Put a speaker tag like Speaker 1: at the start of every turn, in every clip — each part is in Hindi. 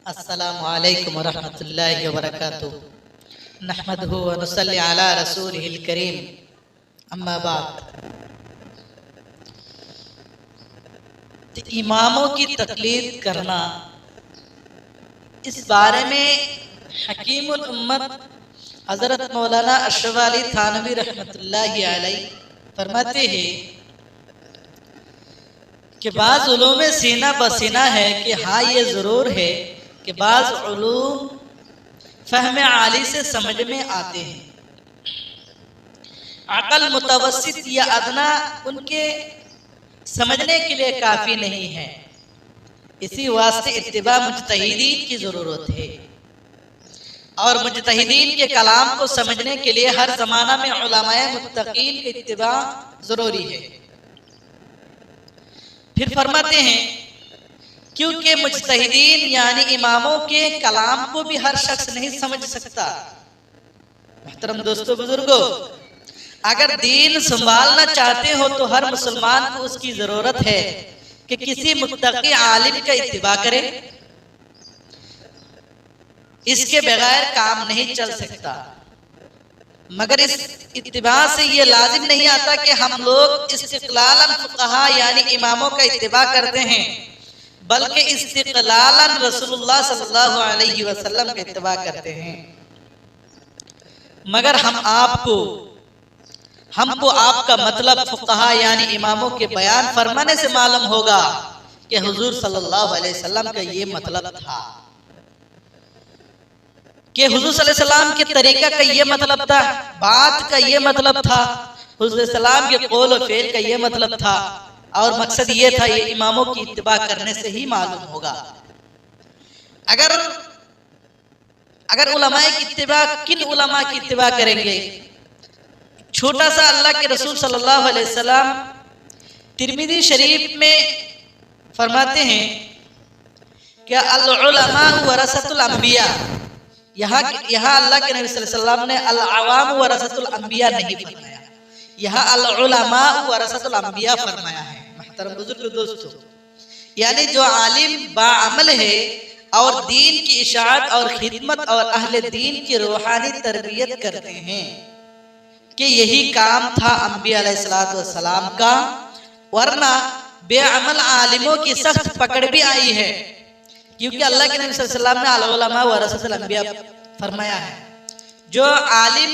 Speaker 1: अस्सलामु अलैकुम वरहमतुल्लाहि वबरकातुहू। नहमदुहु व नुसल्ली अला रसूलिहिल करीम। अम्मा बाद। इमामों की तकलीद करना, इस बारे में हकीमुल उम्मत हज़रत मौलाना अशरफ अली थानवी रहमतुल्लाहि अलैहि फरमाते हैं कि बाज़ उलूम सीना बसीना है कि हाँ ये ज़रूर है कि बाज़ उलूम फ़हम आली से समझ में आते हैं, अक़ल मुतवस्सित या अदना उनके समझने के लिए काफ़ी नहीं है। इसी वास्ते इत्तिबा मुज्तहिदीन की ज़रूरत है और मुज्तहिदीन के कलाम को समझने के लिए हर ज़माना में उलमाए मुत्तकीन की इत्तिबा ज़रूरी है। फिर फरमाते हैं क्योंकि मुज्तहिदीन यानी इमामों के कलाम को भी हर शख्स नहीं समझ सकता। मोहतरम दोस्तों बुजुर्गों, अगर दीन संभालना चाहते हो तो हर मुसलमान को उसकी जरूरत है कि किसी मुत्तकी आलिम का इत्तिबा करे, इसके बगैर काम नहीं चल सकता। मगर इस इत्तिबा से ये लाजिम नहीं आता कि हम लोग इस्तिक़लालन फुक़हा यानी इमामों का इत्तिबा करते हैं, बल्कि इस्तिक़लालन रसूलुल्लाह सल्लल्लाहु अलैहि वसल्लम का इत्तिबा करते हैं। मगर हमको आपका मतलब फुक़हा यानी इमामों के बयान फरमाने से मालूम होगा कि हुजूर सल्लल्लाहु अलैहि वसल्लम का ये मतलब था, कि हुजूर सल्लल्लाहु अलैहि वसल्लम के तरीका का ये मतलब था, बात का ये मतलब था, हुजूर सल्लल्लाहु अलैहि वसल्लम के कौल और फ़ेल का ये मतलब था, और मकसद ये था। ये इमामों की इत्तिबा करने से ही मालूम होगा। अगर उलमाए की इत्तिबा, किन उलमा की इत्तिबा करेंगे? छोटा सा अल्लाह के रसूल सल्लल्लाहु अलैहि वसल्लम तिरमिज़ी शरीफ में फरमाते हैं कि अल उलमा वरसतुल अंबिया। यहाँ अल्लाह के नबी सल्लल्लाहु अलैहि वसल्लम ने अल अवाम वरसतुल अंबिया नहीं फरमाया, यहाँ अल उलमा वरसतुल अंबिया फरमाया है। महतरम बुजुर्ग दोस्तों, यानी जो आलिम बाअमल है और दीन की इशाअत और खिदमत और अहले दीन की रूहानी तरबियत करते हैं, कि यही काम था अंबिया अलैहिस्सलातु वस्सलाम का। वरना बेअमल आलिमों की सख्त पकड़ भी आई है, क्योंकि अल्लाह के नबी सल्लल्लाहु अलैहि वसल्लम ने अल उलमा वरसतुल अंबिया फरमाया है। जो आलिम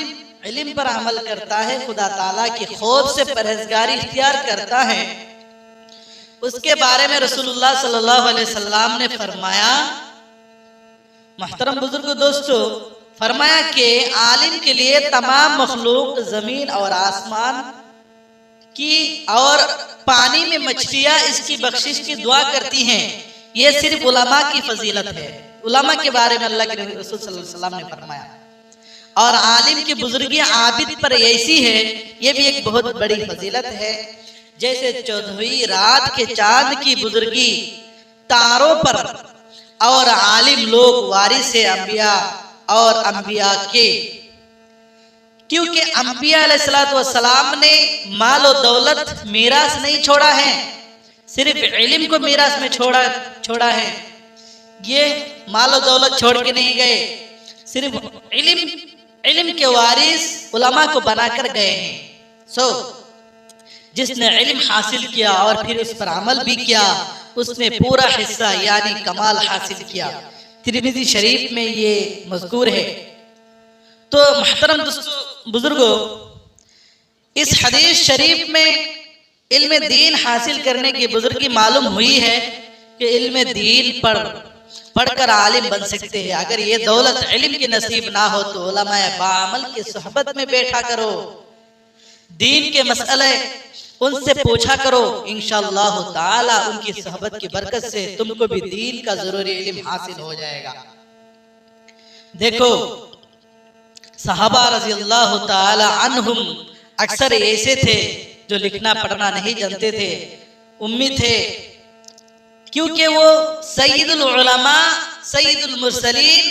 Speaker 1: इल्म पर अमल करता है, खुदा ताला की खौफ से परहेजगारी इख्तियार करता है, उसके बारे में रसूलुल्लाह सल्लल्लाहु अलैहि वसल्लम ने फरमाया, मुहतरम बुजुर्ग दोस्तों, फरमाया कि आलिम के लिए तमाम मखलूक जमीन और आसमान की और पानी में मछलियां इसकी बख्शिश की दुआ करती हैं। ये सिर्फ उलमा की फजीलत है। उलमा के बारे में अल्लाह के रसूल सल्लल्लाहु अलैहि वसल्लम ने फरमाया। और आलिम की बुजुर्गी आबिद पर ऐसी है, ये भी एक बहुत बड़ी फजीलत है। जैसे 14वीं रात के चांद की बुजुर्गी तारों पर, और आलिम लोग वारिसे अंबिया और अंबिया के, क्योंकि अंबिया अलैहिस्सलातु वस्सलाम ने माल और दौलत मीरास नहीं छोड़ा है, सिर्फ इल्म को मीरास में छोड़ा है। ये माल और दौलत छोड़ के नहीं गए, सिर्फ इल्म के वारिस उलमा को बनाकर गए हैं। जिसने इल्म हासिल किया और फिर उस पर अमल भी किया, उसने पूरा हिस्सा यानी कमाल हासिल किया। तिरमिज़ी शरीफ में ये मज़कूर है। तो महतरम बुजुर्गों, इस हदीस शरीफ में इल्म दीन हासिल करने की बुजुर्गी मालूम हुई है कि इल्म दीन पढ़कर आलिम बन सकते हैं। अगर ये दौलत इल्म की नसीब ना हो तो उलमाए बाअमल की सोहबत में बैठा करो, दीन के मसले उनसे पूछा करो, इंशाअल्लाह ताला उनकी सोहबत की बरकत से तुमको भी दीन का जरूरी इल्म हासिल हो जाएगा। देखो, सहाबा रज़ी अल्लाह ताला अन्हुम अक्सर ऐसे थे जो लिखना पढ़ना नहीं जानते थे, उम्मी थे, क्योंकि वो सय्यदुल उलमा सय्यदुल मुरसलीन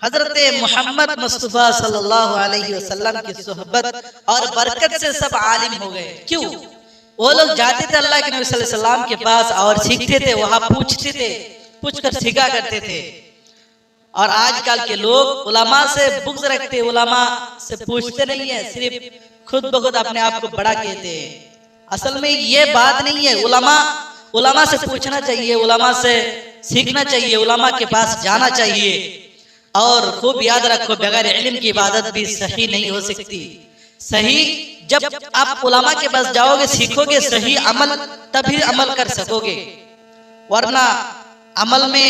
Speaker 1: हजरत मोहम्मद मुस्तफ़ा सल्लल्लाहु अलैहि वसल्लम की सोहबत और बरकत से सब आलिम हो गए। क्यों? वो लोग जाते थे अल्लाह के नबी सल्लल्लाहु अलैहि वसल्लम के पास और सीखते थे, वहां पूछते थे, पूछकर सीखा करते थे। और आजकल के लोग उलमा से बुग़्ज़ रखते, उलमा से पूछते नहीं है, सिर्फ खुद ब खुद अपने आप को बड़ा कहते हैं। असल में ये बात नहीं है। उलमा से पूछना चाहिए, उलमा से सीखना चाहिए, उलमा के पास जाना चाहिए। और खूब याद रखो, बगैर इल्म की इबादत भी सही नहीं हो सकती। सही जब आप उलमा के पास जाओगे, सीखोगे सही अमल, तभी अमल कर सकोगे, वरना अमल में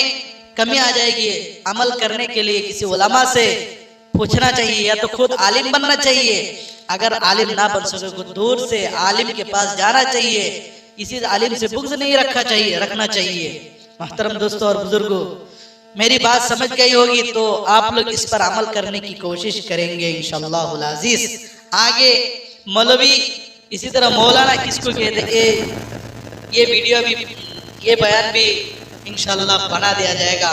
Speaker 1: कमी आ जाएगी। अमल करने के लिए किसी उलमा से पूछना चाहिए, या तो खुद आलिम बनना चाहिए। अगर आलिम ना बन सके तो दूर से आलिम के पास जाना चाहिए। किसी आलिम से बुग़्ज़ नहीं रखना चाहिए। मोहतरम दोस्तों और बुजुर्गों, मेरी बात समझ गई होगी तो आप लोग इस पर अमल करने की कोशिश करेंगे इंशाअल्लाहुल अज़ीज़। आगे मौलवी, इसी तरह मौलाना किसको कहते हैं, ये वीडियो भी, ये बयान भी इंशाअल्लाह बना दिया जाएगा।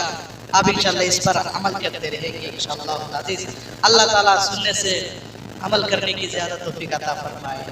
Speaker 1: आप इंशाअल्लाह इस पर अमल करते रहेंगे इंशाअल्लाहुल अज़ीज़। अल्लाह ताला सुनने से अमल करने की ज़्यादा तौफ़ीक़ अता फरमाए।